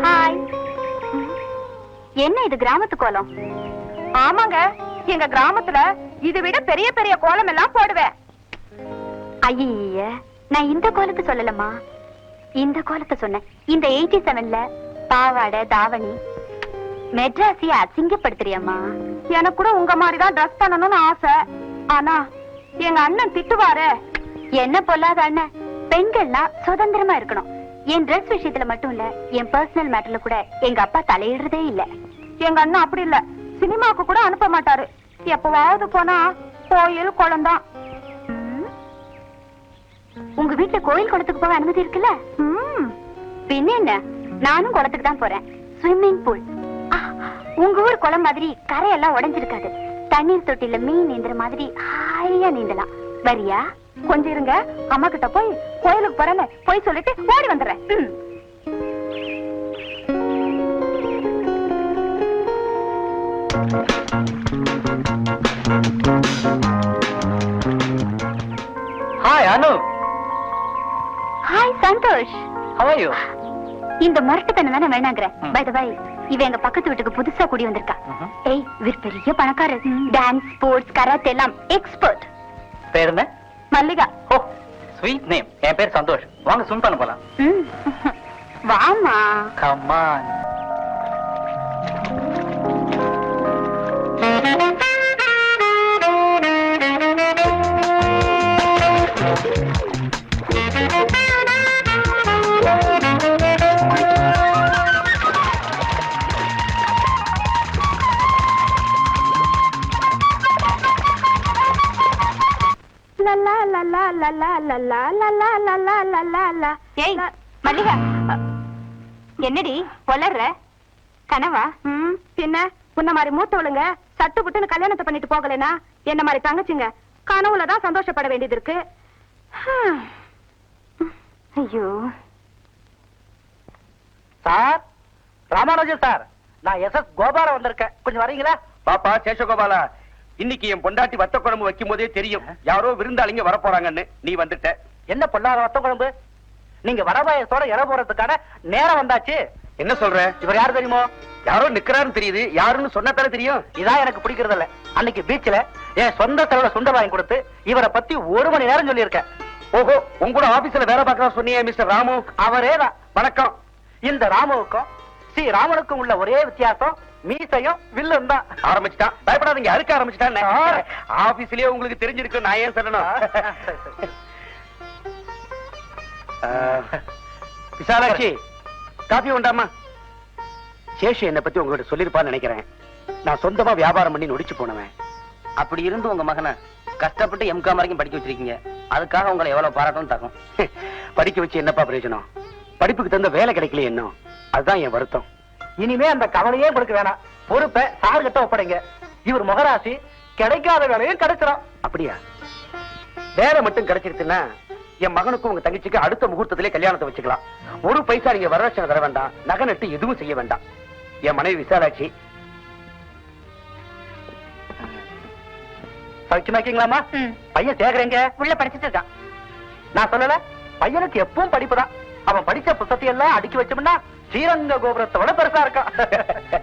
Hi. என்ன இது கிராமத்து கோலம்? ஆமாங்க, எங்க கிராமத்துல இதை விட பெரிய பெரிய கோலம் எல்லாம் போடுவேன். ஐய, நான் இந்த கோலத்தை சொல்லலமா, இந்த கோலத்தை சொன்னேன். இந்த 87ல பாவாடை தாவணி மெட்ராசிய அசிங்கப்படுத்துறியம்மா. எனக்கு கூட உங்க மாதிரிதான் ட்ரெஸ் பண்ணணும்னு ஆசை. ஆனா எங்க அண்ணன் திட்டுவாரு. என்ன பொல்லாத அண்ணன்? பெண்கள்லாம் சுதந்திரமா இருக்கணும். என் ட்ரெஸ் விஷயத்துல மட்டும் இல்ல, என் பர்சனல் மேட்டர்ல கூட எங்க அப்பா தலையிடுறதே இல்ல. எங்க அண்ணன் அப்படி இல்ல, சினிமாவுக்கு கூட அனுப்ப மாட்டாரு. எப்பவாவது போனா கோயில் குளம் தான். உங்க வீட்டுல கோயில் குளத்துக்கு போக அனுமதி இருக்குல்ல? பின்ன என்ன, நானும் குளத்துக்கு தான் போறேன். Swimming pool. உங்க ஊர் குளம் மாதிரி கரையெல்லாம் உடைஞ்சிருக்காது. தண்ணீர் தொட்டில மீன் நீந்துற மாதிரி ஹாயா நீந்தலாம். வரியா? கொஞ்சம் இருங்க, அம்மா கிட்ட போய் கோயிலுக்கு போறேன்னு போய் சொல்லிட்டு ஓடி வந்துடுறேன். Hi Anu. Hi Santhosh. How are you? இந்த முரட்டுத்தனம் தானே வேணாங்கிற. பை தி வை, இவ எங்க பக்கத்து வீட்டுக்கு புதுசா குடி வந்திருக்கா. ஏய், இவர் பெரிய பணக்காரர். டான்ஸ், ஸ்போர்ட்ஸ், கராத்தே எல்லாம் எக்ஸ்பர்ட். பேர் என்ன? மல்லிகா. ஓ, ஸ்வீட் நேம். என் பேர் சந்தோஷ். வாங்க ஸ்விம் பண்ண போலாம். வாமா. Come on. ஏய் மல்லிகா, என்னடி வளர்ற? கனவா? பின்ன உன்ன மாதிரி மூத்தவளுங்க சட்டு புட்டுன்னு கல்யாணத்தை பண்ணிட்டு போகலனா என்ன மாதிரி தங்கச்சிங்க கனவுலதான் சந்தோஷப்பட வேண்டியது இருக்கு. ஐயோ சார், ராமானுஜன் சார், நான் எஸ்.எஸ். கோபால வந்திருக்கேன். கொஞ்சம் வரீங்களா? பாப்பா சேஷகோபாலா, இன்னைக்கு என் பொண்டாட்டி வத்த குழம்பு வைக்கும் போதே தெரியும் யாரோ விருந்தாளிங்க வர போறாங்கன்னு. நீ வந்துட்ட. என்ன பொல்லாத வத்த குழம்பு? நீங்க வரபாயத்தோட இற போறதுக்கான நேரம் வந்தாச்சு. என்ன சொல்ற? இவர் யாரு தெரியுமோ? யாரோ நிக்கிறாருன்னு தெரியுது. யாருன்னு சொன்னதானே தெரியும். இதான் எனக்கு பிடிக்கிறது இல்ல. அன்னைக்கு பீச்ல என் சொந்த செலவுல சுண்டல் வாங்கி கொடுத்து இவரை பத்தி 1 மணி நேரம் சொல்லியிருக்கேன். ஓஹோ, உங்களோட ஆபீஸ்ல வேலை பார்க்கறா சொன்னீங்க மிஸ்டர் ராமு. அவரே தான். வணக்கம். இந்த ராமுவுக்கும் ஸ்ரீ ராமனுக்கும் உள்ள ஒரே வித்தியாசம் மீசையும் வில்லும் தான். ஆரம்பிச்சுட்டான். பயப்படாதீங்க, அறுக்க ஆரம்பிச்சுட்டான். ஆபீஸ்லயே உங்களுக்கு தெரிஞ்சிருக்கு, நான் ஏன் சொல்லணும்? விசாலாட்சி, காபி உண்டாமா? சேஷு என்னை பத்தி உங்ககிட்ட சொல்லிருப்பான்னு நினைக்கிறேன். நான் சொந்தமா வியாபாரம் பண்ணி நொடிச்சு போனவன். அப்படி இருந்து உங்க மகனை கஷ்டப்பட்டு எம்காம் வரைக்கும் படிக்க வச்சிருக்கீங்க. அதுக்காக உங்களை எவ்வளவு பாராட்டும் தகும். படிக்க வச்சு என்னப்பா பிரயோஜனம்? படிப்புக்கு தகுந்த வேலை கிடைக்கல என்ன? அதுதான் என் வருத்தம். இனிமே அந்த கவலையே கொடுக்க வேணாம். பொறுப்பை சார் கிட்ட ஒப்படைங்க. இவர் முகராசி, கிடைக்காத வேலையும் கிடைச்சிடும். அப்படியா? வேலை மட்டும் கிடைச்சிருச்சுன்னா என் மகனுக்கும் உங்க தங்கச்சிக்கு அடுத்த முகூர்த்தத்திலே கல்யாணத்தை வச்சுக்கலாம். 1 பைசா நீங்க வரதட்சணை தர வேண்டாம், நகை நட்டு எதுவும் செய்ய வேண்டாம். என் மனைவி விசாலாட்சி. சௌக்கியமாக்கீங்களாமா? பையன் சேகரங்க உள்ள படிச்சுட்டு இருக்கான். நான் சொல்லல, பையனுக்கு எப்பவும் படிப்புதான். அவன் படிச்ச புத்தகத்தை எல்லாம் அடுக்கி வச்சோம்னா ஸ்ரீரங்க கோபுரத்தை விட பெருசா இருக்கான்.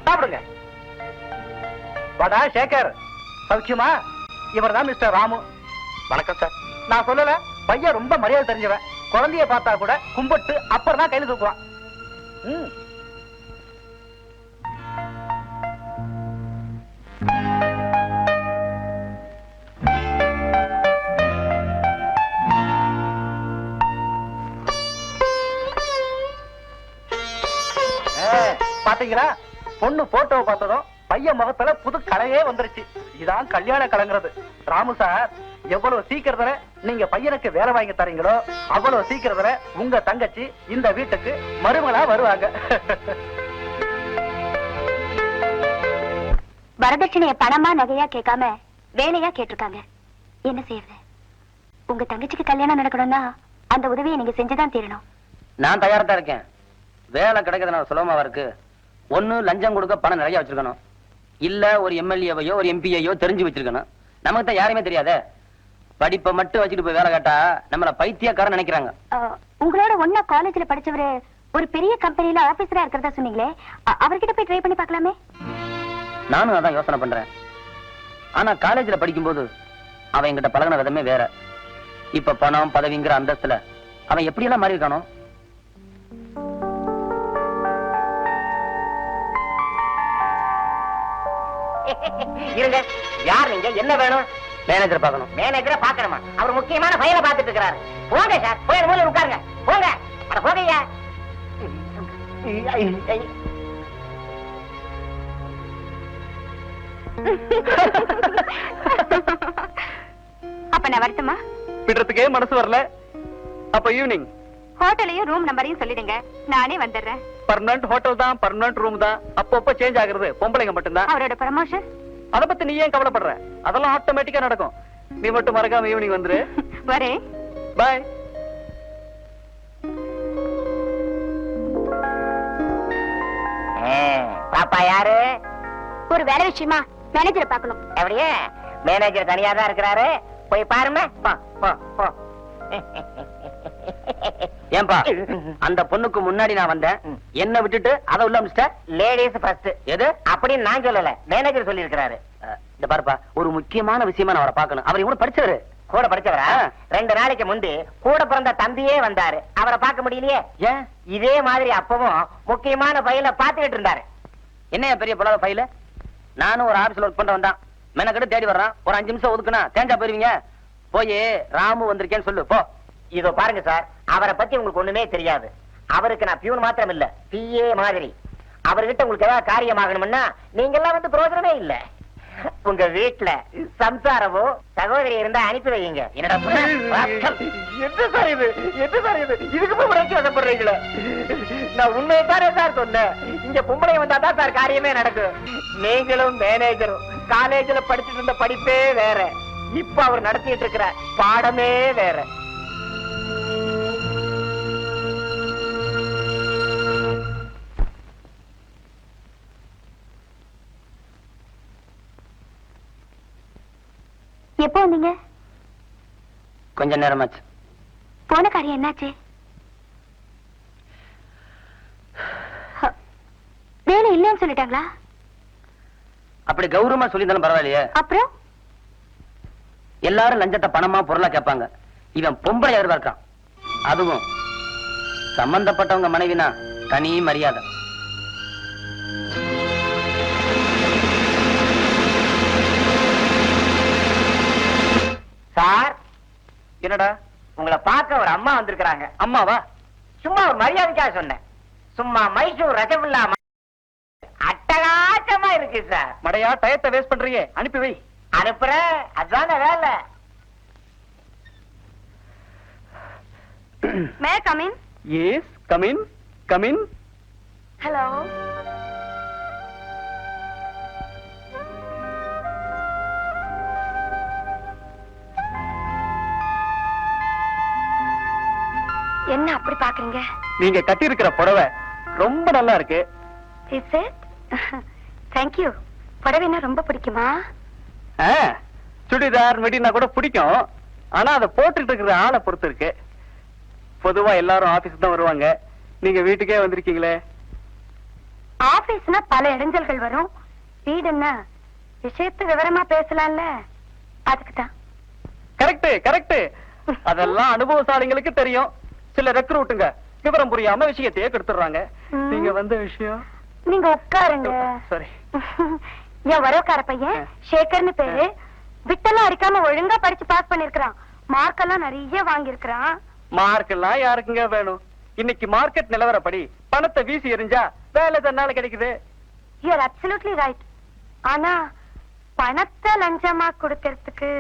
சாப்பிடுங்க. வாடா சேகர், சௌக்கியமா? இவர் தான் மிஸ்டர் ராமு. வணக்கம் சார். நான் சொல்லல, பையன் ரொம்ப மரியாதை தெரிஞ்சவன். குழந்தைய பார்த்தா கூட கும்பிட்டு அப்புறம் தான் கையில தூக்குவான். பாத்தீங்களா, பொண்ணு போட்டோவை பார்த்ததும் பையன் முகத்துல புது கலையே வந்துருச்சு. இதான் கல்யாண கலங்கிறது. ராமு சார், எவ்வளவு சீக்கிரத்துல நீங்க பையனுக்கு வேலை வாங்கி தரீங்களோ அவ்வளவு சீக்கிரத்துல உங்க தங்கச்சி இந்த வீட்டுக்கு மருமகளா வருவாங்க. வரதட்சணைய பணமா நகையா கேட்காம வேலையா கேட்டிருக்காங்க. என்ன செய்யறது? உங்க தங்கச்சிக்கு கல்யாணம் நடக்கணும்னா அந்த உதவியை நீங்க செஞ்சுதான் தீரணும். நான் தயாரா தான் இருக்கேன். வேலை கிடைக்கிறதுனால சுலபமா இருக்கு. ஒண்ணு லஞ்சம் கொடுக்க பணம் நிறைய வச்சிருக்கணும், இல்ல ஒரு எம்எல்ஏவையோ ஒரு எம்பியையோ தெரிஞ்சு வச்சிருக்கணும். நமக்கு தான் யாருமே தெரியாதே. படிப்பை மட்டும் வச்சுட்டு போய் வேலை கேட்டா நம்மள பைத்தியக்காரன் நினைக்கிறாங்க. உங்களோட ஒன்னா காலேஜ்ல படிச்சவரு ஒரு பெரிய கம்பெனில ஆபீசரா இருக்கிறதா சொன்னீங்களே, அவர்கிட்ட போய் ட்ரை பண்ணி பார்க்கலாமே. நானும் அதான் யோசனை பண்றேன். ஆனா காலேஜ்ல படிக்கும்போது அவன் என்கிட்ட பழகின விதமே வேற. இப்ப பணம் பதவிங்கிற அந்தஸ்துல அவன் எப்படி எல்லாம் மாறி இருக்கானோ. இருங்க, யார் நீங்க? என்ன வேணும்? மேனேஜர் பார்க்கணும். மேனேஜரை பார்க்கணுமா? அவர் முக்கியமான ஃபைலை பார்த்துட்டு இருக்கிறாரு. போங்க சார், போய் மூலையில உட்காருங்க. போங்க, அட போங்கய்யா. அப்ப நான் வரட்டுமா? விடுறதுக்கே மனசு வரல. அப்ப ஈவினிங் ஹோட்டலையும் ரூம் நம்பரையும் சொல்லிடுங்க, நானே வந்துடுறேன். பர்மனன்ட் ஹோட்டல் தான், பர்மனன்ட் ரூம் தான். அப்பப்ப சேஞ்ச் ஆகுறது பொம்பளைங்க மட்டும்தான். அவரோட ப்ரமோஷன் அத பத்தி நீ ஏன் கவலைப்படுற? அதெல்லாம் ஆட்டோமேட்டிக்கா நடக்கும். நீ மட்டும் மறக்காம ஈவினிங் வந்துரு. வரேன். பை. பாப்பா யாரு? ஒரு வேலை விஷயமா மேனேஜரை பார்க்கணும். எப்படியே? மேனேஜர் தனியா தான் இருக்கிறாரு, போய் பாருங்க. போ, போ, போ. ஏன்பா அந்த பொண்ணுக்கு முன்னாடி நான் வந்தேன், என்ன விட்டுட்டு அதை உள்ள அமிச்சிட்ட? Ladies first. எது அப்படின்னு நான் சொல்லல, மேனேஜர் சொல்லி இருக்கிறாரு. இந்த பாருப்பா, ஒரு முக்கியமான விஷயமா நான் அவரை பார்க்கணும். அவர் இவரு படிச்சவரு. கூட படிச்சவரா? 2 நாளைக்கு முந்தி கூட பிறந்த தம்பியே வந்தாரு, அவரை பார்க்க முடியலையே. ஏன்? இதே மாதிரி அப்பவும் முக்கியமான ஃபைல பாத்துக்கிட்டு இருந்தாரு. என்னையா பெரிய பொல்லாத ஃபைல? நானும் ஒரு ஆபீஸ்ல ஒர்க் பண்ண வந்தான், மெனக்கெட்டு தேடி வர்றான். ஒரு 5 நிமிஷம் ஒதுக்குனா தேஞ்சா போயிருவீங்க. போய் ராமு வந்திருக்கேன்னு சொல்லு போ. இதோ பாருங்க சார், அவரை பத்தி உங்களுக்கு ஒண்ணுமே தெரியாது. அவருக்கு நான் பியூன் மாத்திரம் இல்ல, பிஏ மாதிரி. அவர்கிட்ட உங்களுக்கு ஏதாவது காரியமாகணும்னா நீங்க எல்லாம் வந்து பிரயோஜனமே இல்ல. உங்க வீட்டுல சம்சாரமோ சகோதரி இருந்தா அனுப்பி வைங்க. என்னடா சொன்ன? என்ன சார் இது? என்ன சார் இது? இதுக்கு போய் உடைச்சு வசப்படுறீங்களே. நான் உண்மையை தானே சார் சொன்னேன். இங்க பொம்பளை வந்தா தான் சார் காரியமே நடக்கும். நீங்களும் மேனேஜரும் காலேஜ்ல படிச்சுட்டு இருந்த படிப்பே வேற, இப்ப அவர் நடத்திட்டு இருக்கிற பாடமே வேற. எப்போ வந்தீங்க? கொஞ்ச நேரமாச்சு. போன காரியம் என்னாச்சு? வேலை இல்லைன்னு சொல்லிட்டாங்களா? அப்படி கௌரவமா சொல்லியிருந்தாலும் பரவாயில்லையே. அப்புறம் எல்லாரும் லஞ்சத்தை பணமா பொருளா கேட்பாங்க, இவன் பொம்பளை எதிர்பார்க்கான். அதுவும் சம்பந்தப்பட்டவங்க மனைவினா தனி மரியாதை. சார், என்னடா? உங்களை பார்க்க ஒரு அம்மா வந்திருக்கிறாங்க. அம்மாவா? சும்மா ஒரு மரியாதைக்காக சொன்னேன். சும்மா மைசூர் ரசகுல்லா அட்டகாசமா இருக்கு சார். மடையா, டயத்தை வேஸ்ட் பண்றீங்க, அனுப்பி வை. அனுப்புறேன், அதுதான வேலை. May come in? Yes, come in, come in. Hello. என்ன அப்படி பாக்குறீங்க? நீங்க கட்டி இருக்கிற புடவை ரொம்ப நல்லா இருக்கு. Is it? Thank you. புடவைன்னா ரொம்ப பிடிக்குமா? சுடிதார் மெட்டினா கூட பிடிக்கும். ஆனா அதை போட்டுட்டு இருக்கிற ஆளை பொறுத்து இருக்கு. பொதுவா எல்லாரும் ஆபீஸ் தான் வருவாங்க, நீங்க வீட்டுக்கே வந்திருக்கீங்களே. ஆபீஸ்னா பல இடைஞ்சல்கள் வரும், வீடுன்னா விஷயத்து விவரமா பேசலாம்ல, அதுக்கு தான். Correct correct. அதெல்லாம் அனுபவசாலிங்களுக்கு தெரியும். சில ரெக்ரூட்டுங்க விவரம் புரியாம விஷயத்தையே கெடுத்துறாங்க. நீங்க வந்த விஷயம். நீங்க உட்காருங்க. சரி. என் வரவுக்கார பையன் சேகர்னு பேரு, விட்டெல்லாம் அடிக்காம ஒழுங்கா படிச்சு பாஸ் பண்ணிருக்கான். மார்க் எல்லாம் நிறைய வாங்கி இருக்கிறான். மார்க் எல்லாம் யாருக்குங்க வேணும்? இன்னைக்கு மார்க்கெட் நிலவரப்படி பணத்தை வீசி எறிஞ்சா வேலை தன்னால கிடைக்குது. You are absolutely right. ஆனா பணத்தை லஞ்சமா கொடுக்கறதுக்கு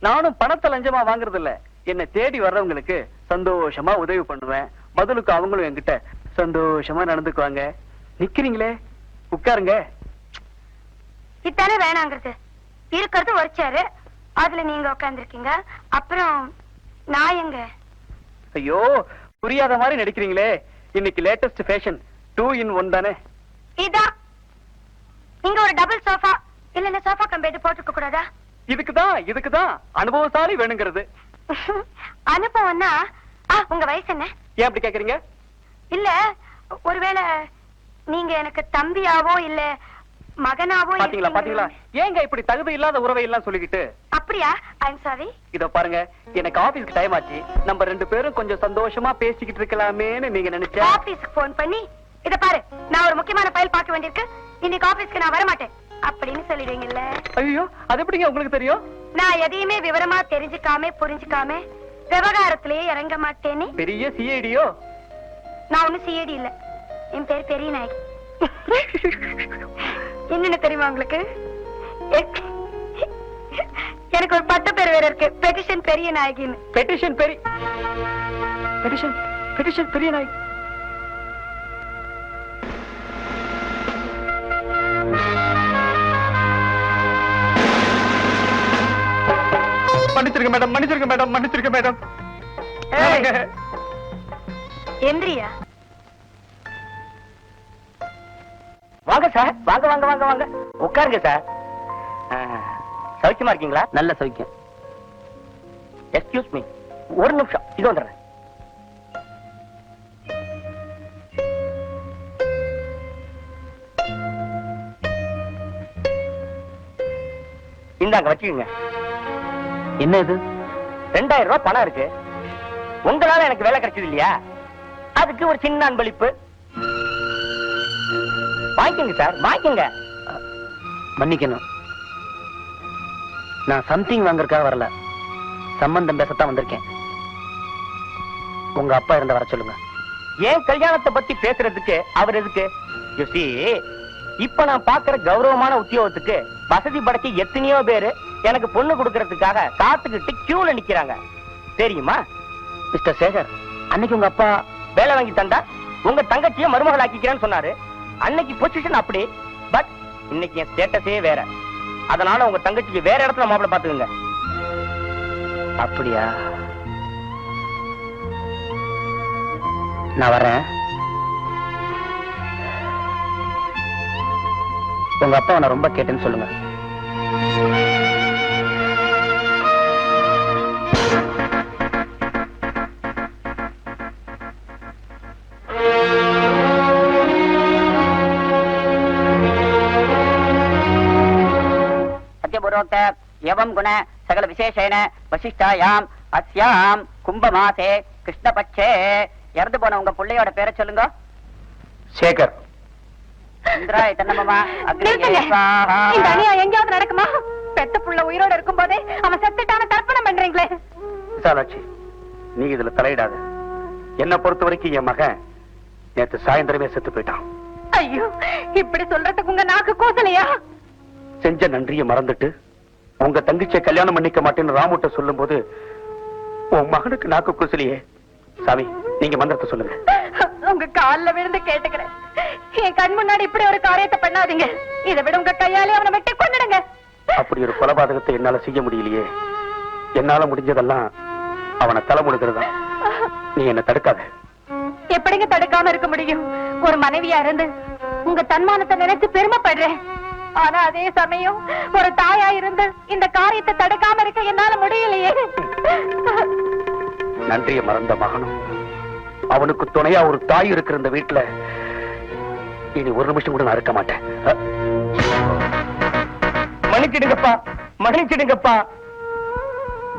நானும் பணத்தை லஞ்சமா வாங்குறது இல்ல. என்னை தேடி வர்றவங்களுக்கு சந்தோஷமா உதவி பண்ணுவேன். பதிலுக்கு அவங்களும் என்கிட்ட சந்தோஷமா நடந்துக்குவாங்க. நிக்கிறீங்களே, உட்காருங்க. இதானே வேணாங்கிறது. இருக்கிறது ஒரு சேரு, அதுல நீங்க உட்கார்ந்துருக்கீங்க. அப்புறம் நான் எங்க? ஐயோ, புரியாத மாதிரி நடிக்கிறீங்களே. இன்னைக்கு லேட்டஸ்ட் ஃபேஷன் 2 in 1 தானே. இதா இங்க ஒரு டபுள் சோஃபா இல்ல சோஃபா கம்பெனி போட்டுக்க கூடாதா? இதுக்குதான் அனுபவசாலி வேணுங்கிறது. அனுபவம்னா உங்க வயசு என்ன? ஏன் அப்படி கேக்குறீங்க? இல்ல ஒருவேளை நீங்க எனக்கு தம்பியாவோ இல்ல மகனாவோ பாத்தீங்களா பாத்தீங்களா ஏங்க இப்படி தகுதி இல்லாத உறவை எல்லாம் சொல்லிக்கிட்டு? அப்படியா? I'm sorry. இதோ பாருங்க, எனக்கு ஆபீஸ்க்கு டைம் ஆச்சு. நம்ம 2 பேரும் கொஞ்சம் சந்தோஷமா பேசிக்கிட்டு இருக்கலாமேன்னு நீங்க நினைச்சா? ஆபீஸ்க்கு போன் பண்ணி இத பாரு, நான் ஒரு முக்கியமான ஃபைல் பார்க்க வேண்டியிருக்கு, இன்னைக்கு ஆபீஸ்க்கு நான் வர மாட்டேன் அப்படின்னு சொல்லிடுவீங்கல்ல? ஐயோ, அது எப்படிங்க உங்களுக்கு தெரியும்? நான் எதையுமே விவரமா தெரிஞ்சுக்காம புரிஞ்சுக்காம விவகாரத்திலேயே இறங்க மாட்டேன்னு. பெரிய சிஐடியோ? நான் ஒண்ணும் சிஐடி இல்ல, என் பேர் பெரிய நாயகி. என்னன்னு தெரியுமா உங்களுக்கு? எனக்கு ஒரு பட்ட பேர் வேற இருக்கு, பெட்டிஷன் பெரிய நாயகின்னு. பெட்டிஷன் பெரிய நாய். மன்னிச்சிருக்க மேடம். எந்திரியா? வாங்க சார், வாங்க வாங்க வாங்க வாங்க, உட்காருங்க சார். சௌக்கியமா இருக்கீங்களா? நல்ல சௌக்கியம். எக்ஸ்கியூஸ் மீ, ஒரு நிமிஷம், இது வந்துடுறேன். இந்தாங்க வச்சுக்கோங்க. என்ன இது? 2000 ரூபாய் பணம் இருக்கு. உங்களால எனக்கு வேலை கிடைச்சது இல்லையா, அதுக்கு ஒரு சின்ன அன்பளிப்பு. வாங்கிக்கங்க சார், வாங்கிக்கங்க. மன்னிக்கணும், நான் சம்திங் வாங்கறதுக்காக வரல, சம்பந்தம் பேசத்தான் வந்திருக்கேன். உங்க அப்பா இருந்த வர சொல்லுங்க. ஏன் கல்யாணத்தை பத்தி பேசுறதுக்கு அவர் எதுக்கு? You see, இப்ப நான் பாக்குற கௌரவமான உத்தியோகத்துக்கு வசதி படைச்சு எத்தனையோ பேரு எனக்கு பொண்ணு கொடுக்கறதுக்காக காத்துக்கிட்டு கியூல நிக்கிறாங்க, தெரியுமா? மிஸ்டர் சேகர், அன்னைக்கு உங்க அப்பா வேலை வாங்கி தந்தா உங்க தங்கச்சியை மருமகள் ஆக்கிக்கிறேன்னு சொன்னாரு. அன்னைக்கு பொசிஷன் அப்படி, பட் இன்னைக்கு என் ஸ்டேட்டஸே வேற. அதனால உங்க தங்கச்சிக்கு வேற இடத்துல மாப்பிள்ளை பாத்துக்கங்க. அப்படியா? நான் வரேன். உங்க அப்பா நான் ரொம்ப கேட்டேன்னு சொல்லுங்க. एवं गुण सकल विशेषेण वशिष्ठायाम अस्याम कुंभमासे कृष्णपक्षे இறந்து போன உங்க பிள்ளையோட பேரை சொல்லுங்க. சேகர். இந்திராய தன்னமமா நிறுத்துங்க. இந்த அநியாயம் எங்கேயாவது நடக்குமா? பெத்த புள்ள உயிரோட இருக்கும் போதே அவன் செத்துட்டான தர்ப்பணம் பண்றீங்களே. விசாலாட்சி, நீ இதுல தலையிடாத. என்ன பொறுத்த வரைக்கும் என் மகன் நேத்து சாயந்தரமே செத்து போயிட்டான். ஐயோ, இப்படி சொல்றதுக்கு உங்க நாக்கு கூசலையா? செஞ்ச நன்றியை மறந்துட்டு உங்க தங்கச்சியை கல்யாணம் பண்ணிக்க மாட்டேன்னு ராமுட்ட சொல்லும் போது உன் மகனுக்கு நாக்கு குசலியே. சாமி, நீங்க மந்திரத்தை சொல்லுங்க. உங்க கால்ல விழுந்து கேட்டுக்கிறேன், என் கண் முன்னாடி இப்படி ஒரு காரியத்தை பண்ணாதீங்க. இதை விட உங்க கையாலே அவனை வெட்டி கொன்னுடுங்க. அப்படி ஒரு கொலபாதகத்தை என்னால செய்ய முடியலையே. என்னால முடிஞ்சதெல்லாம் அவனை தலைமுழுகிறதா. நீ என்ன தடுக்காத. எப்படிங்க தடுக்காம இருக்க முடியும்? ஒரு மனைவியா இருந்து உங்க தன்மானத்தை நினைச்சு பெருமைப்படுறேன். ஆனா அதே சமயம் ஒரு தாயா இருந்து இந்த காரியத்தை தடுக்காம இருக்க என்னால முடியலையே. நன்றியை மறந்த மகனும் அவனுக்கு துணையா ஒரு தாய் இருக்கிற இந்த வீட்டுல இனி ஒரு நிமிஷம் கூட நான் இருக்க மாட்டேன். மன்னிச்சிடுங்கப்பா, மன்னிச்சிடுங்கப்பா.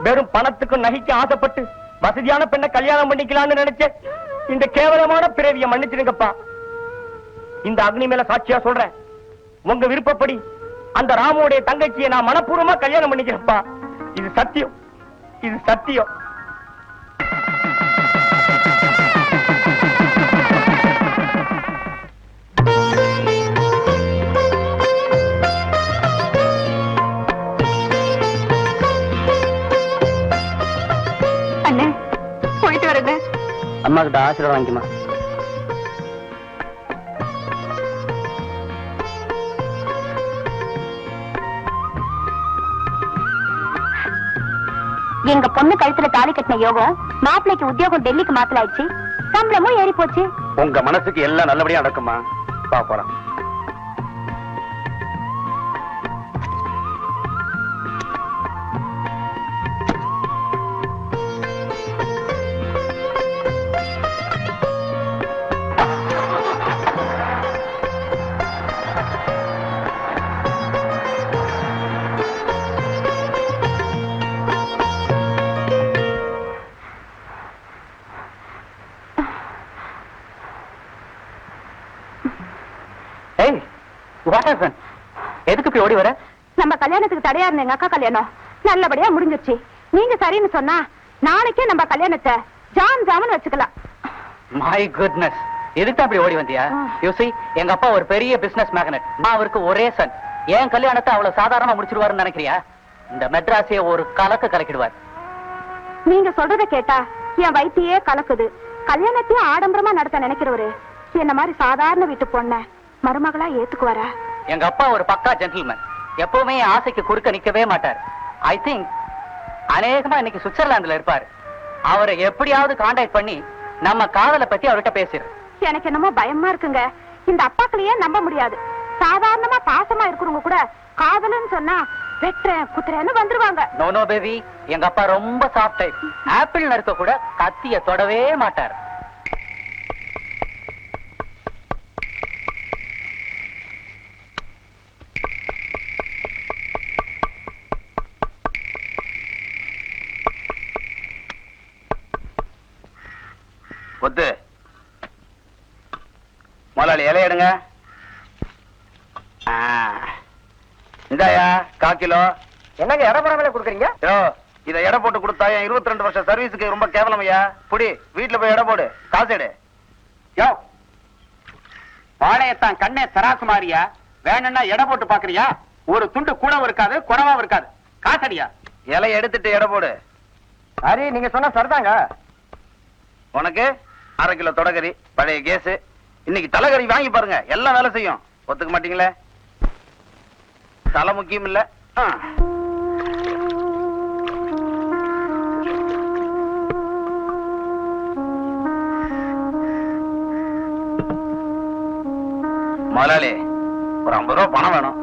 வெறும் பணத்துக்கு நகைக்கு ஆசைப்பட்டு வசதியான பெண்ணை கல்யாணம் பண்ணிக்கலாம்னு நினைச்ச இந்த கேவலமான பிறவியை மன்னிச்சிடுங்கப்பா. இந்த அக்னி மேல சாட்சியா சொல்றேன், உங்க விருப்பப்படி அந்த ராமுடைய தங்கச்சியை நான் மனப்பூர்வமா கல்யாணம் பண்ணிக்கிறேன்ப்பா. இது சத்தியம், இது சத்தியம். அண்ணே, போயிட்டு வரேன். அம்மா கிட்ட ஆசீர்வாதம் வாங்கிக்குமா. எங்க பொண்ணு கழுத்துல தாலி கட்டின யோகம் மாப்பிள்ளைக்கு உத்தியோகம் டெல்லிக்கு மாத்தலாயிடுச்சு, சம்பளமும் ஏறி போச்சு. உங்க மனசுக்கு எல்லாம் நல்லபடியா நடக்குமா? பா போலாம். What happen? எதுக்கு இப்படி ஓடி வர? நம்ம கல்யாணத்துக்கு தடையா இருந்த எங்க அக்கா கல்யாணம் நல்லபடியா முடிஞ்சிருச்சு. நீங்க சரின்னு சொன்னா நாளைக்கே நம்ம கல்யாணத்தை ஜாம் வச்சுக்கலாம். மை குட்னஸ், எதுக்கு அப்படி ஓடி வந்தியா? யூசி, எங்க அப்பா ஒரு பெரிய பிசினஸ் மேக்னட். நான் அவருக்கு ஒரே சன். என் கல்யாணத்தை அவ்வளவு சாதாரணமா முடிச்சிருவாருன்னு நினைக்கிறியா? இந்த மெட்ராஸையே ஒரு கலக்கிடுவார். நீங்க சொல்றத கேட்டா என் வயித்தையே கலக்குது. கல்யாணத்தையும் ஆடம்பரமா நடத்த நினைக்கிறவரு என்ன மாதிரி சாதாரண வீட்டு பொண்ண மருமகளா ஏத்துக்குவாரா? எங்க அப்பா ஒரு பக்கா ஜென்டில்மேன். எப்பவுமே என் ஆசைக்கு குறுக்க நிக்கவே மாட்டார். ஐ திங்க் அநேகமா இன்னைக்கு சுவிட்சர்லாந்துல இருப்பாரு. அவரை எப்படியாவது கான்டாக்ட் பண்ணி நம்ம காதலை பத்தி அவர்கிட்ட பேசிடு. எனக்கு என்னமோ பயமா இருக்குங்க. இந்த அப்பாக்களையே நம்ப முடியாது. சாதாரணமா பாசமா இருக்கிறவங்க கூட காதல்னு சொன்னா வெட்டுறேன் குத்துறேன்னு வந்துருவாங்க. நோ பேபி, எங்க அப்பா ரொம்ப சாஃப்ட் டைப். ஆப்பிள் நறுக்க கூட கத்திய தொடவே மாட்டார். கொத்து முதலாளி இலை எடுங்க. இந்தாயா 1/4 கிலோ. என்னங்க இடப்படமே கொடுக்குறீங்க? யோ, இதை எடை போட்டு கொடுத்தா என் 22 வருஷம் சர்வீஸுக்கு ரொம்ப கேவலமையா. புடி, வீட்டுல போய் எடை போடு, காசு எடு. யோ, வாழையத்தான் கண்ணே தராசு மாறியா? வேணும்னா எடை போட்டு பாக்குறியா? ஒரு துண்டு கூடவும் இருக்காது, குறவாவும் இருக்காது. காசடியா? இலை எடுத்துட்டு எடை போடு. சரி, நீங்க சொன்னா சரிதாங்க. உனக்கு 1/2 கிலோ தொடகரி, பழைய கேஸ். இன்னைக்கு தலைகறி வாங்கி பாருங்க, எல்லாம் வேலை செய்யும். ஒத்துக்க மாட்டீங்களே? தலை முக்கியம் இல்ல. முதலாளி, ஒரு 50 ரூபா பணம் வேணும்.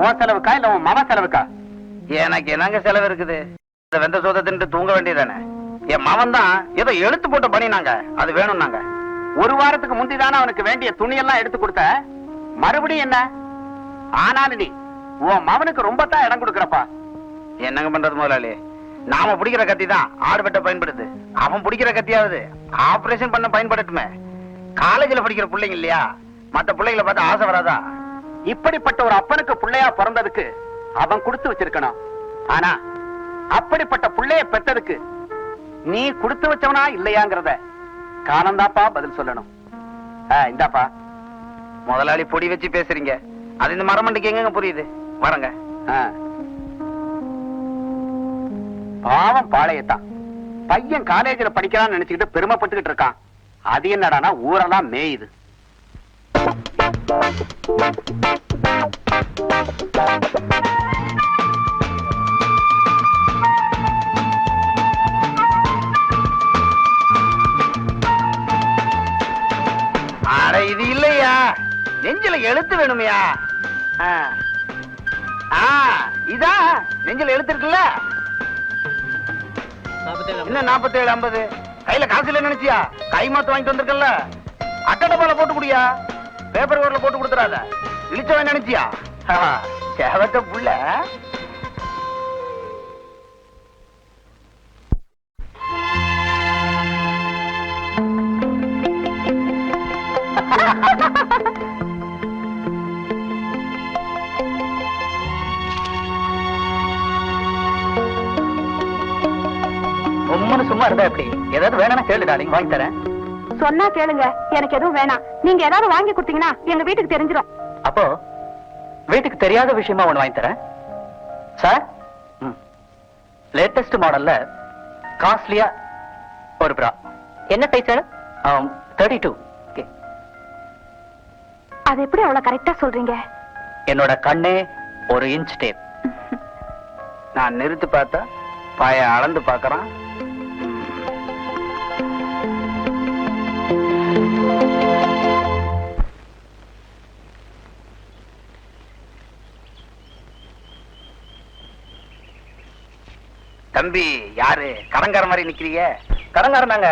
உன் செலவுக்கா இல்ல உன் மாமா செலவுக்கா? எனக்கு என்னங்க செலவு இருக்குது? இந்த வெந்த சோதை தின்ட்டு தூங்க வேண்டியதானே. என் மவன் தான் ஏதோ எழுத்து போட்டு பண்ணினாங்க, அது வேணும்னாங்க. ஒரு வாரத்துக்கு முந்திதானே அவனுக்கு வேண்டிய துணியெல்லாம் எடுத்து கொடுத்த. மறுபடியும் என்ன? ஆனாலும் நீ உன் மவனுக்கு ரொம்ப தான் இடம் கொடுக்கறப்பா. என்னங்க பண்றது முதலாளி? நாம பிடிக்கிற கத்தி தான் ஆடு வெட்ட பயன்படுது. அவன் பிடிக்கிற கத்தியாவது ஆபரேஷன் பண்ண பயன்படுத்துமே. காலேஜ்ல படிக்கிற பிள்ளைங்க இல்லையா, மத்த பிள்ளைகளை பார்த்து ஆசை வராதா? இப்படிப்பட்ட ஒரு அப்பனுக்கு பிள்ளையா பிறந்ததுக்கு அவன் கொடுத்து வச்சிருக்கணும். ஆனா அப்படிப்பட்ட பிள்ளைய பெற்றதுக்கு நீ கொடுத்து வச்சவனா இல்லையாங்கிறத காலந்தாப்பா பதில் சொல்லணும். இந்தாப்பா. முதலாளி பொடி வச்சு பேசுறீங்க, அது இந்த மரமண்டிக்கு எங்க புரியுது? வரங்க. பாவம் பாளையத்தான் பையன் காலேஜ்ல படிக்கிறான்னு நினைச்சுக்கிட்டு பெருமைப்பட்டுக்கிட்டு இருக்கான். அது என்னடானா ஊரெல்லாம் மேயுது. அட இது இல்லையா, நெஞ்சில எழுத்து வேணுமையா? இதா நெஞ்சில எழுத்து இருக்குல்ல. இன்னும் 47 50. கையில காசு இல்ல நினைச்சியா? கை மாத்து வாங்கிட்டு வந்திருக்கல, அட்டடப்பால போட்டு குடியா, பேப்பர் கவர்ல போட்டு கொடுத்துறாத. இழிச்சவன் நினைச்சியா? சேவத்த புள்ள. சும்மா இருந்தா எப்படி? ஏதாவது வேணும்னா கேளு டார்லிங், வாங்கி தரேன். சொன்னா கேளுங்க, எனக்கு எதுவும் வேணாம். நீங்க ஏதாவது வாங்கி கொடுத்தீங்கன்னா எங்க வீட்டுக்கு தெரிஞ்சிடும். அப்போ வீட்டுக்கு தெரியாத விஷயமா ஒண்ணு வாங்கி தரேன் சார். லேட்டஸ்ட் மாடல்ல காஸ்ட்லியா ஒரு பிரா. என்ன சைஸ் சார்? 32. அது எப்படி அவ்வளவு கரெக்டா சொல்றீங்க? என்னோட கண்ணே ஒரு இன்ச் டேப். நான் நிறுத்து பார்த்தா பாய அளந்து பார்க்கறான். தம்பி யாரு கடங்கார மாதிரி நிக்கிறீங்க? கடங்காரன் தாங்க.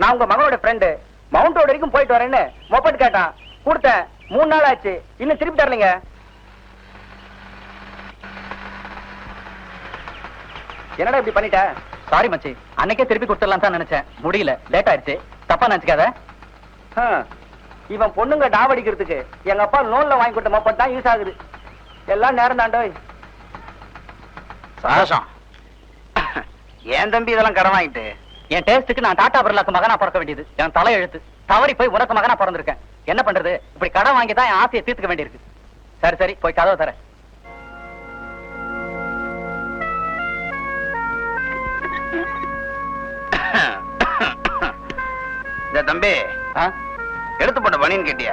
நான் உங்க மகனோட ஃப்ரெண்டு. மவுண்ட் ரோடு வரைக்கும் போயிட்டு வரேன்னு மொபைல் கேட்டான், கொடுத்தேன். 3 நாள் ஆச்சு, இன்னும் திருப்பி தரலைங்க. என்னடா இப்படி பண்ணிட்ட? சாரி மச்சி, அன்னைக்கே திருப்பி கொடுத்துடலாம் தான் நினைச்சேன், முடியல, லேட் ஆயிடுச்சு. தப்பா நினைச்சுக்காத. இவன் பொண்ணுங்க டாவடிக்கிறதுக்கு எங்க அப்பா லோன்ல வாங்கி கொடுத்த மப்பட் தான் யூஸ் ஆகுது. எல்லாம் நேரம் தாண்டோ. சாசம் ஏன் தம்பி இதெல்லாம் கடன் வாங்கிட்டு? என் டேஸ்டுக்கு நான் டாடா பிர்லாக்கு மகனா பிறக்க வேண்டியது என் தலை எழுத்து. தவறி போய் உனக்கு மகனா பிறந்திருக்கேன். என்ன பண்றது? இப்படி கடன் வாங்கி தான் என் ஆசையை தீர்த்துக்க வேண்டியிருக்கு. சரி சரி, போய் கதவை தரேன். இந்த தம்பி எடுத்து போட்ட பனியன் கேட்டியா?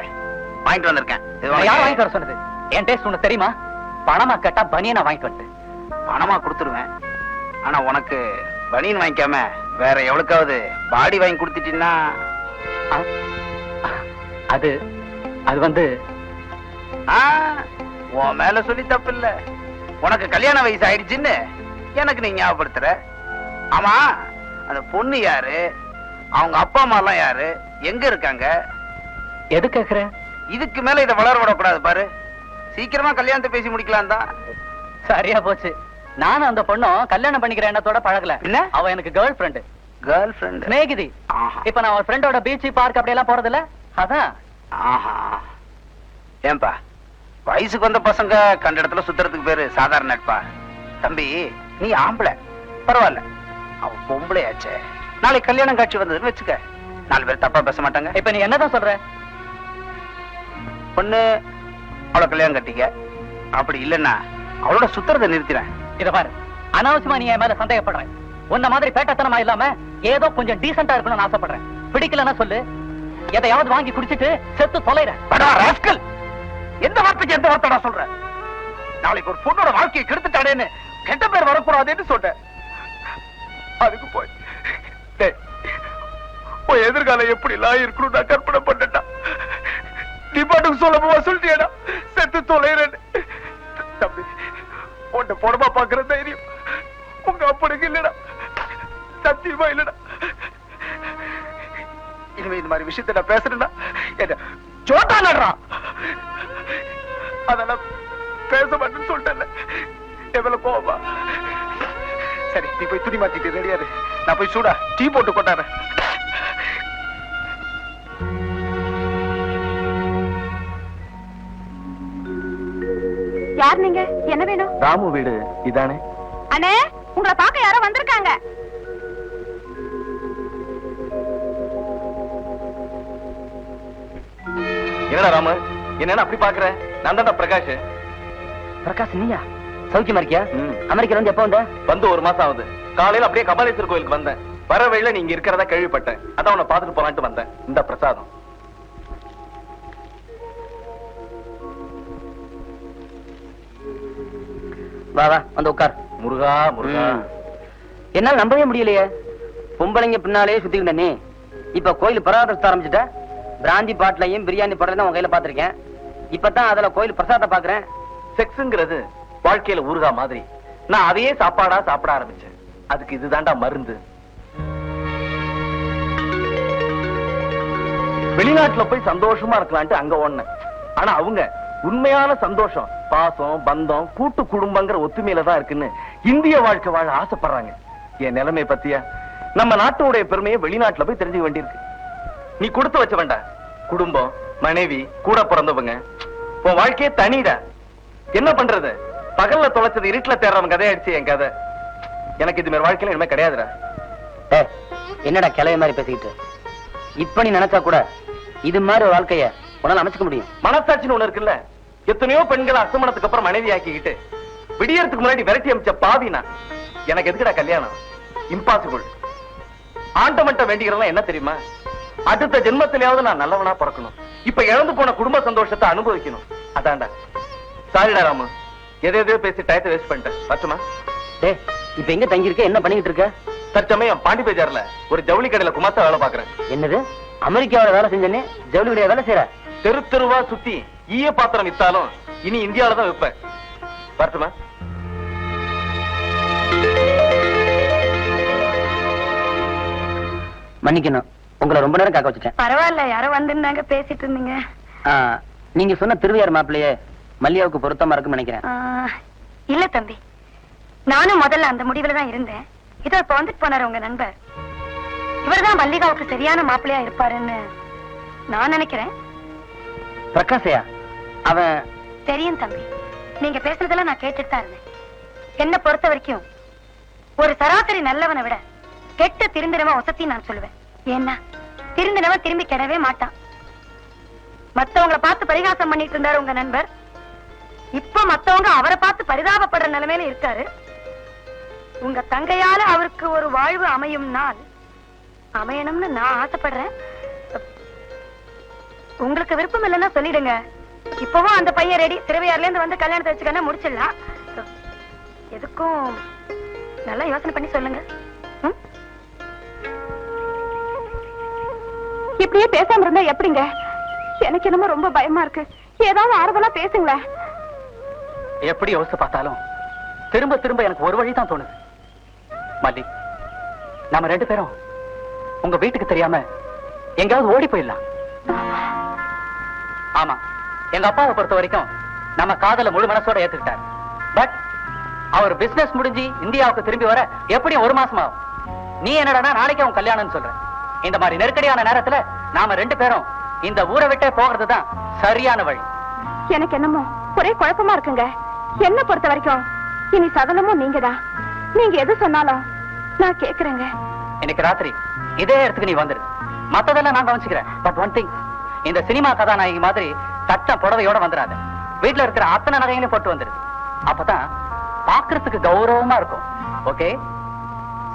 வாங்கிட்டு வந்திருக்கேன். யார் வாங்கிட்டு வர சொன்னது? என் டேஸ்ட் உனக்கு தெரியுமா? பணமா கேட்டா பனியனை வாங்கிட்டு வந்து. பணமா கொடுத்துருவேன். ஆனா உனக்கு பனியன் வாங்கிக்காம வேற எவ்வளவுக்காவது பாடி வாங்கி கொடுத்துட்டீங்கன்னா அது அது வந்து உன் மேல சொல்லி தப்பு இல்ல. உனக்கு கல்யாண வயசு ஆயிடுச்சுன்னு எனக்கு நீ ஞாபகப்படுத்துற. ஆமா, அந்த பொண்ணு யாரு? அவங்க அப்பா அம்மா எல்லாம் யாரு? எங்க இருக்காங்க? எது கேக்குற? இதுக்கு மேல இதை வளர விடக்கூடாது பாரு. சீக்கிரமா கல்யாணத்தை பேசி முடிக்கலாம் தான். சரியா போச்சு. நானும் அந்த பொண்ணும் கல்யாணம் பண்ணிக்கிற எண்ணத்தோட பழகல. என்ன? அவ எனக்கு கேர்ள் ஃப்ரெண்டு. Girlfriend? ஸ்நேகிதி. இப்ப நான் ஒரு ஃப்ரெண்டோட பீச் பார்க் அப்படி எல்லாம் போறது இல்ல. அதான். ஏன்பா, வயசுக்கு வந்த பசங்க கண்ட இடத்துல சுத்துறதுக்கு பேரு சாதாரண நட்பா? தம்பி, நீ ஆம்பளை பரவாயில்ல, அவன் பொம்பளை ஆச்சே. நாளைக்கு கல்யாணம் காட்சி வந்ததுன்னு வச்சுக்க, 4 பேர் தப்பா பேச மாட்டாங்க. இப்ப நீ என்னதான் சொல்ற? பொண்ணு அவளை கல்யாணம் கட்டிக்க. அப்படி இல்லைன்னா அவளோட சுத்துறதை நிறுத்திறேன். இத பாரு, அனாவசியமா நீ என் மேல சந்தேகப்படுறேன். உன்ன மாதிரி பேட்டத்தனமா இல்லாம ஏதோ கொஞ்சம் டீசென்டா இருக்கணும்னு ஆசைப்படுறேன். பிடிக்கலன்னா சொல்லு, எதையாவது வாங்கி குடிச்சிட்டு செத்து தொலைறேன். எந்த வார்த்தைக்கு எந்த வார்த்தை சொல்ற? நாளைக்கு ஒரு பொண்ணோட வாழ்க்கையை கெடுத்துட்டானேன்னு கெட்ட பேர் வரக்கூடாதுன்னு சொல்றேன். அதுக்கு போய் எதிர்காலம் எப்படி எல்லாம் இருக்கணும் நான் கற்பனை பண்ணா. நீ பாட்டுக்கு சொல்லமா சொல்லிட்டியடா, செத்து தொலைறேன்னு. தம்பி, உன்னை போடமா பாக்குற தைரியம் உங்க அப்பனுக்கு இல்லடா, சத்தியமா இல்லடா. இனிமே இந்த மாதிரி விஷயத்த நான் பேசுறேன்னா என்ன சோட்டா நடுறா. அதெல்லாம் பேச மாட்டேன்னு சொல்லிட்டேன். எவ்வளவு கோவமா? சரி, நீ போய் துணி மாத்திட்டு ரெடியாரு. நான் போய் சூடா டீ போட்டு கொண்டாடுறேன். யார் நீங்க? என்ன வேணும்? ராமு வீடு இதானே? அண்ணே, உங்களை பார்க்க யாரோ வந்திருக்காங்க. என்னடா ராமு, என்ன அப்படி பாக்குற? நான் தான் பிரகாஷ். பிரகாஷ், நீயா? சௌக்கியமா இருக்கியா? அமெரிக்கால இருந்து எப்ப வந்த? வந்து 1 மாசம் ஆகுது. காலையில அப்படியே கபாலீஸ்வரர் கோயிலுக்கு வந்தேன். வர வழியில நீங்க இருக்கிறதா கேள்விப்பட்டேன். அதான் உன்னை பாத்துட்டு போலான்ட்டு வந்தேன். இந்த பிரசாதம். வா வா, வந்து உட்கார். முருகா முருகா. என்னால நம்பவே முடியலையே. பொம்பளைங்க பின்னாலே சுத்திக்கிட்ட நீ இப்ப கோயில் பிரசாதத்தை ஆரம்பிச்சுட்ட. பிராந்தி பாட்டிலையும் பிரியாணி பாட்டிலையும் உங்க கையில பாத்திருக்கேன். இப்பதான் அதுல கோயில் பிரசாதத்தை பாக்குறேன். செக்ஸ்ங்கிறது வாழ்க்கையில ஊறுகா மாதிரி. நான் அதையே சாப்பாடா சாப்பிட ஆரம்பிச்சேன். அதுக்கு இதுதான்டா மருந்து. வெளிநாட்டுல போய் சந்தோஷமா இருக்கலான்ட்டு அங்க ஓடுனேன். ஆனா அவங்க உண்மையான சந்தோஷம் பாசம், பந்தம், கூட்டு குடும்பங்கிற ஒத்துமையில தான் இருக்குன்னு இந்திய வாழ்க்கை வாழ ஆசைப்படுறாங்க. என் நிலைமை பத்தியா? நம்ம நாட்டோடைய பெருமையை வெளிநாட்டுல போய் தெரிஞ்சுக்க வேண்டியிருக்கு. நீ கொடுத்து வச்ச வேண்டாம். குடும்பம், மனைவி, கூட பிறந்தவங்க, உன் வாழ்க்கையே தனிடா. என்ன பண்றது? பகல்ல தொலைச்சது இருட்டுல தேடுறவன் கதையாயிடுச்சு என் கதை. எனக்கு இது மாதிரி வாழ்க்கையில இனிமே கிடையாதுடா. என்னடா கிளைய மாதிரி பேசிக்கிட்டு? இப்ப நீ நினைச்சா கூட இது மாதிரி ஒரு வாழ்க்கைய உன்னால அமைச்சுக்க முடியும். மனசாட்சின்னு ஒண்ணு இருக்குல்ல. எத்தனையோ பெண்களை அசமணத்துக்கு அப்புறம் மனைவி ஆக்கிக்கிட்டு விடியறதுக்கு முன்னாடி விரட்டி அமைச்ச பாவினா எனக்கு எதுக்குடா கல்யாணம்? இம்பாசிபிள். ஆண்டமன்ட்ட வேண்டிக்கிறதெல்லாம் என்ன தெரியுமா? அடுத்த ஜென்மத்திலேயாவது நான் நல்லவனா பிறக்கணும். இப்ப இழந்து போன குடும்ப சந்தோஷத்தை அனுபவிக்கணும். அதான்டா. சாரிடா ராமு, எதையோ பேசி டயத்தை வேஸ்ட் பண்ணிட்டேன். பட்டுமா? டேய், இப்ப எங்க தங்கி இருக்க? என்ன பண்ணிக்கிட்டு இருக்க? தற்சமயம் பாண்டி பேஜார்ல ஒரு ஜவுளி கடையில குமாஸ்தா வேலை பாக்குறேன். என்னது? அமெரிக்காவோட வேலை செஞ்சனே ஜவுளி கடையில வேலை செய்யற? தெரு தெருவா சுத்தி ஈய பாத்திரம் வித்தாலும் இனி இந்தியாவில தான் விற்பேன். வரட்டுமா? மன்னிக்கணும், உங்களை ரொம்ப நேரம் காக்க வச்சுட்டேன். பரவாயில்ல, யாரோ வந்திருந்தாங்க, பேசிட்டு இருந்தீங்க. நீங்க சொன்ன திருவையார் மாப்பிள்ளையே மல்லியாவுக்கு பொருத்தமா இருக்குன்னு நினைக்கிறேன். இல்ல தம்பி, நானும் முதல்ல அந்த முடிவுல தான் இருந்தேன். இதோ இப்ப வந்துட்டு போனாரு உங்க நண்பர். இவர்தான் மல்லிகாவுக்கு சரியான மாப்பிள்ளையா இருப்பாருன்னு நான் நினைக்கிறேன். பிரகாஷையா? அவன் தெரியும் தம்பி, நீங்க பேசுறதெல்லாம் நான் கேட்டுட்டு தான் இருந்தேன். என்ன பொறுத்த வரைக்கும் ஒரு சராசரி நல்லவனை விட கெட்ட திருந்தினவன் வசத்தி நான் சொல்லுவேன். ஏன்னா திருந்தினவன் திரும்பி கெடவே மாட்டான். மத்தவங்களை பார்த்து பரிகாசம் பண்ணிட்டு இருந்தாரு உங்க நண்பர். இப்ப மத்தவங்க அவரை பார்த்து பரிதாபப்படுற நிலைமையில இருக்காரு. உங்க தங்கையால அவருக்கு ஒரு வாழ்வு அமையும் நாள் அமையணும்னு நான் ஆசைப்படுறேன். உங்களுக்கு விருப்பம் இல்லைன்னா சொல்லிடுங்க. இப்பவும் அந்த பையன் ரெடி. திருவையாறுல இருந்து வந்து கல்யாணத்தை வச்சுக்கன்னா முடிச்சிடலாம். எதுக்கும் நல்லா யோசனை பண்ணி சொல்லுங்க. இப்படியே பேசாம இருந்தா எப்படிங்க? எனக்கு என்னமோ ரொம்ப பயமா இருக்கு. ஏதாவது ஆறுதலா பேசுங்களேன். எப்படி யோசிச்சு பார்த்தாலும் திரும்ப திரும்ப எனக்கு ஒரு வழி தான் தோணுது. மல்லி, நாம 2 பேரும் உங்க வீட்டுக்கு தெரியாம எங்கயாவது ஓடி போயிடலாம். ஆமா, எங்க அப்பாவை பொறுத்த வரைக்கும் நம்ம காதல முழு மனசோட ஏத்துக்கிட்டார். பட் அவர் பிசினஸ் முடிஞ்சு இந்தியாவுக்கு திரும்பி வர எப்படியும் 1 மாசம் ஆகும். நீ என்னடா நாளைக்கு அவன் கல்யாணம்னு சொல்ற? இந்த மாதிரி நெருக்கடியான நேரத்துல நாம 2 பேரும் இந்த ஊரை விட்டே போகிறதுதான் சரியான வழி. எனக்கு என்னமோ ஒரே குழப்பமா இருக்குங்க. என்ன பொறுத்த வரைக்கும் இனி சகலமும் நீங்கதான். நீங்க எது சொன்னாலும் நான் கேக்குறேங்க. இன்னைக்கு ராத்திரி இதே இடத்துக்கு நீ வந்துரு. மத்ததெல்லாம் நான் கவனிச்சுக்கிறேன். பட் ஒன் திங், இந்த சினிமா கதாநாயகி மாதிரி தட்ட புடவையோட வந்துடாத. வீட்டுல இருக்கிற அத்தனை நகைகளையும் போட்டு வந்துரு. அப்பதான் பாக்குறதுக்கு கௌரவமா இருக்கும். ஓகே?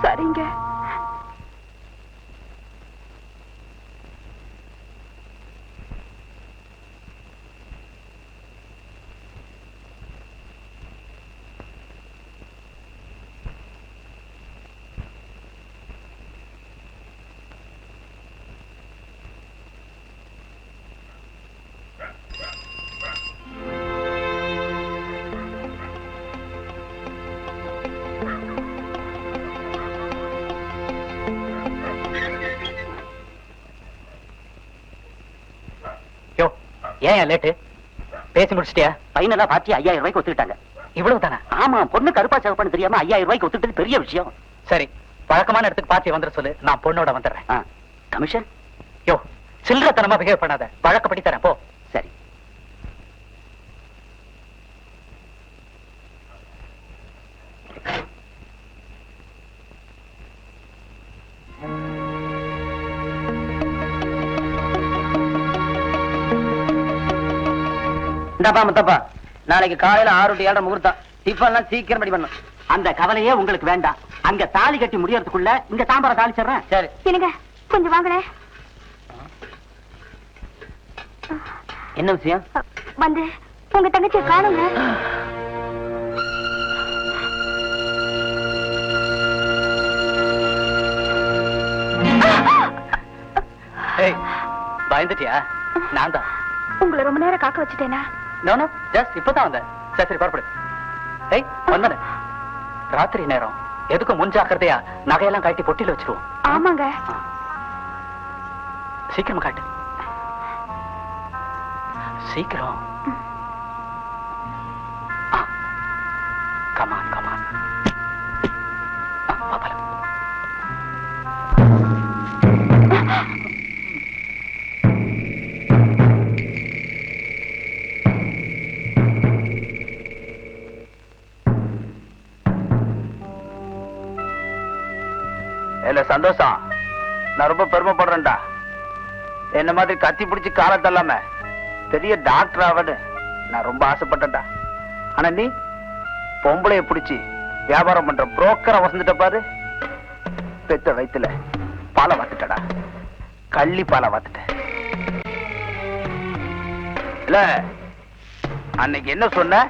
சரிங்க. ஏன் லேட்டு? பேசி முடிச்சிட்டியா? பையனெல்லாம் பார்த்து 5000 ரூபாய்க்கு ஒத்துக்கிட்டாங்க. இவ்வளவு தானே? ஆமா, பொண்ணு கருப்பா செவப்பான்னு தெரியாம 5000 ரூபாய்க்கு ஒத்துக்கிட்டது பெரிய விஷயம். சரி, பழக்கமான இடத்துக்கு பார்த்து வந்துட சொல்லு. நான் பொண்ணோட வந்துடுறேன். கமிஷன்? யோ, சில்லறத்தனமா பிஹேவ் பண்ணாத. வழக்கப்படி தரேன், போ. சரி. இந்தாப்பா முத்தப்பா, நாளைக்கு காலையில 6 to 7 முகூர்த்தம். டிஃபன்லாம் சீக்கிரம் ரெடி பண்ணும். அந்த கவலையே உங்களுக்கு வேண்டாம். அங்க தாலி கட்டி முடியறதுக்குள்ள இங்க தாம்பரம் தாளிச்சிடுறேன். சரி. என்னங்க கொஞ்சம் வாங்களேன். என்ன விஷயம்? வந்து உங்க தங்கச்சியை காணுங்க. ஏய், பயந்துட்டியா? நான் தான். உங்களை ரொம்ப நேரம் காக்க வச்சுட்டேனா? நோ நோ, ஜஸ்ட் இப்பதான் வந்தேன். சரி சரி, புறப்படு. ஏய், வந்தனே. ராத்திரி நேரம் எதுக்கு முன்ஜாக்கிரதையா நகையெல்லாம் காட்டி பொட்டியில வச்சிருவோம். ஆமாங்க. சீக்கிரம் காட்டு. சீக்கிரம். Come on come on. பாப்பல. இல்ல சந்தோஷம், நான் ரொம்ப பெருமைப்படுறேன்டா. என்ன மாதிரி கத்தி பிடிச்சி காலத்தல்லாம பெரிய டாக்டர் ஆவன்னு நான் ரொம்ப ஆசைப்பட்டேன்டா. ஆனா நீ பொம்பளைய பிடிச்சி வியாபாரம் பண்ற புரோக்கரை வசந்துட்ட பாரு. பெத்த வயித்துல பாலை வாத்துட்டடா. கள்ளி பாலை வாத்துட்ட. இல்ல அன்னைக்கு என்ன சொன்ன?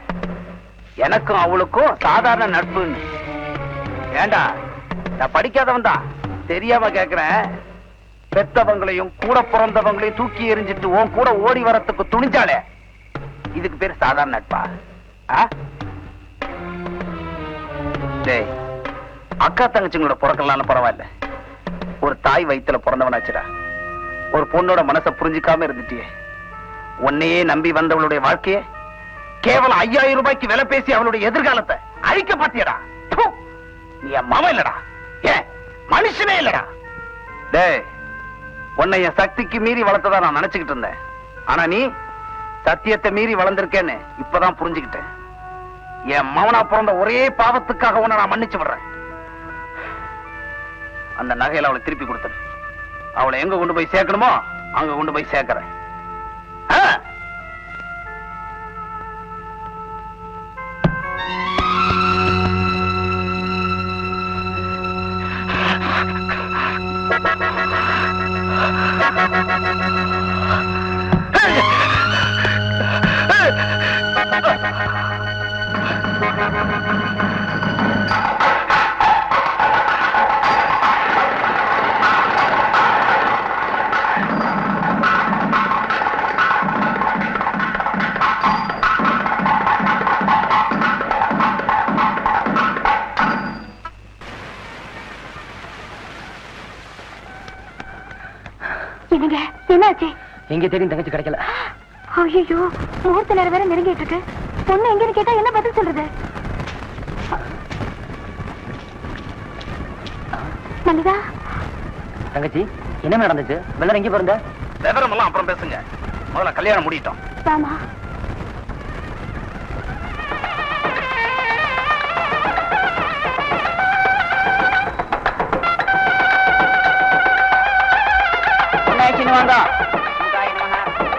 எனக்கும் அவளுக்கும் சாதாரண நட்புன்னு. ஏண்டா, நான் படிக்காதவன் தான், தெரியாம கேக்குறேன். பெத்தவங்களையும் கூட பிறந்தவங்களையும் தூக்கி எறிஞ்சிட்டு உன் கூட ஓடி வரத்துக்கு துணிஞ்சாலே இதுக்கு பேரு சாதாரண நட்பா? டேய், அக்கா தங்கச்சிங்களோட பிறக்கலாம்னு பரவாயில்ல, ஒரு தாய் வயித்துல பிறந்தவனாச்சுடா. ஒரு பொண்ணோட மனசை புரிஞ்சுக்காம இருந்துட்டியே. உன்னையே நம்பி வந்தவளுடைய வாழ்க்கைய கேவலம் 5000 ரூபாய்க்கு விலை பேசி அவளுடைய எதிர்காலத்தை அழிக்க பாத்தியடா. நீ என் மாமா இல்லடா, ஏன் மனுஷனே இல்லடா. டேய், உன்னை என் சக்திக்கு மீறி வளர்த்ததா நான் நினைச்சுக்கிட்டு இருந்தேன். ஆனா நீ சத்தியத்தை மீறி வளர்ந்திருக்கேன்னு இப்பதான் புரிஞ்சுக்கிட்டேன். என் மவனா பிறந்த ஒரே பாவத்துக்காக உன்னை நான் மன்னிச்சு விடுறேன். அந்த நகையில அவளை திருப்பி கொடுத்துரு. அவளை எங்க கொண்டு போய் சேர்க்கணுமோ அங்க கொண்டு போய் சேர்க்கிறேன். என்னங்க என்னாச்சு? எங்க தெரியும் தங்கச்சி கிடைக்கல. ஐயோ, முகூர்த்த நேரம் வேற நெருங்கிட்டு இருக்கு. பொண்ணு எங்கன்னு கேட்டா என்ன பதில் சொல்றது? மல்லிகா, தங்கச்சி என்ன நடந்துச்சு? வெள்ளம் எங்க பிறந்த? விவரம் எல்லாம் அப்புறம் பேசுங்க. முதல்ல கல்யாணம் முடிட்டோம். வாமா. வாங்க. சிங்காய நமஹ,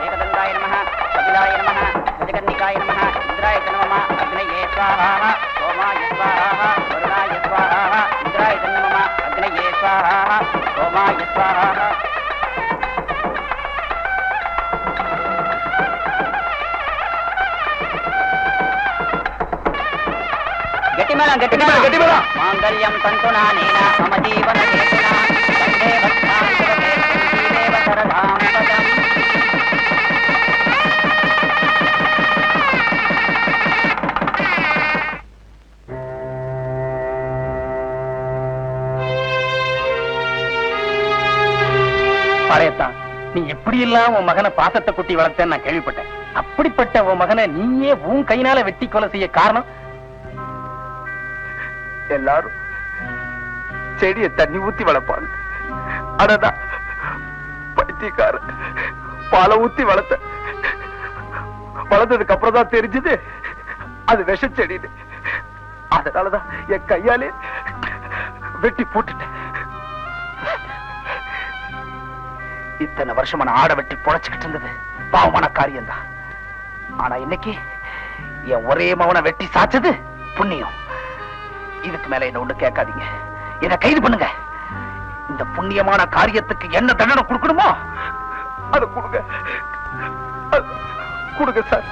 ஏகதந்தாய நமஹ, கபிலாய நமஹ, கஜகன்னிகாய நமஹ, இந்திராய நமஹ, அக்னயே ஸ்வாஹா, சோமாய ஸ்வாஹா, வருணாய ஸ்வாஹா, இந்திராய நமஹ, அக்னயே ஸ்வாஹா, சோமாய ஸ்வாஹா. கெட்டிமேளம் கெட்டிமேளம் கெட்டிமேளம். மாங்கல்யம் தந்துநானேன மம ஜீவன ஹேதுனா வந்தே வத்சாமி ஜகதே சஞ்சீவேவ சரதாம் பதம். பாளையத்தான், நீ எப்படி எல்லாம் உன் மகனை பாசத்தை கொட்டி வளர்த்தேன்னு நான் கேள்விப்பட்டேன். அப்படிப்பட்ட உன் மகனை நீயே உன் கையினால வெட்டி கொலை செய்ய காரணம்? எல்லாரும் செடியை தண்ணி ஊத்தி வளர்ப்பாங்க. ஆனாதான் பைத்தியக்கார பாலை ஊத்தி வளர்த்ததுக்கு அப்புறம் தான் தெரிஞ்சது அது விஷ செடின்னு. அதனாலதான் என் கையாலே வெட்டி போட்டுட்டேன். இத்தனை வருஷமா நான் ஆட வெட்டி பொழைச்சுக்கிட்டு இருந்தது பாவமான காரியம்தான். ஆனா இன்னைக்கு என் ஒரே மவனை வெட்டி சாச்சது புண்ணியம். இதுக்கு மேல என்ன ஒண்ணு கேட்காதீங்க, என்ன கைது பண்ணுங்க. இந்த புண்ணியமான காரியத்துக்கு என்ன தண்டனை கொடுக்கணுமோ அதை கொடுங்க சார்.